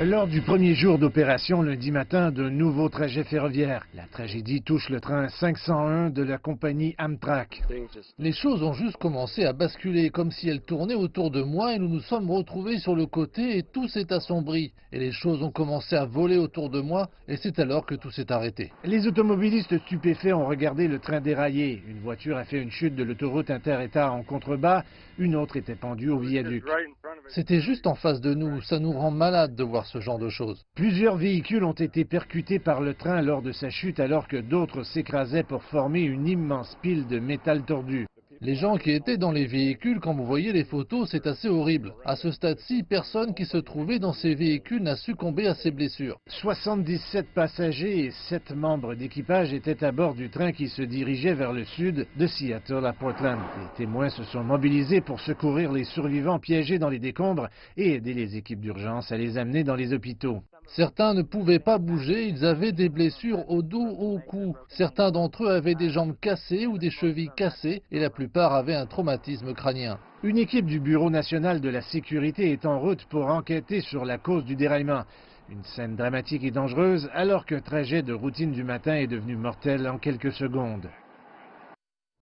Lors du premier jour d'opération lundi matin, de nouveaux trajets ferroviaires. La tragédie touche le train 501 de la compagnie Amtrak. Les choses ont juste commencé à basculer, comme si elles tournaient autour de moi et nous nous sommes retrouvés sur le côté et tout s'est assombri. Et les choses ont commencé à voler autour de moi et c'est alors que tout s'est arrêté. Les automobilistes stupéfaits ont regardé le train dérailler. Une voiture a fait une chute de l'autoroute inter-État en contrebas, une autre était pendue au viaduc. C'était juste en face de nous, ça nous rend malade de voir ce genre de choses. Plusieurs véhicules ont été percutés par le train lors de sa chute alors que d'autres s'écrasaient pour former une immense pile de métal tordu. Les gens qui étaient dans les véhicules, quand vous voyez les photos, c'est assez horrible. À ce stade-ci, personne qui se trouvait dans ces véhicules n'a succombé à ses blessures. 77 passagers et 7 membres d'équipage étaient à bord du train qui se dirigeait vers le sud de Seattle à Portland. Les témoins se sont mobilisés pour secourir les survivants piégés dans les décombres et aider les équipes d'urgence à les amener dans les hôpitaux. Certains ne pouvaient pas bouger, ils avaient des blessures au dos ou au cou. Certains d'entre eux avaient des jambes cassées ou des chevilles cassées et la plupart avaient un traumatisme crânien. Une équipe du Bureau national de la sécurité est en route pour enquêter sur la cause du déraillement. Une scène dramatique et dangereuse alors qu'un trajet de routine du matin est devenu mortel en quelques secondes.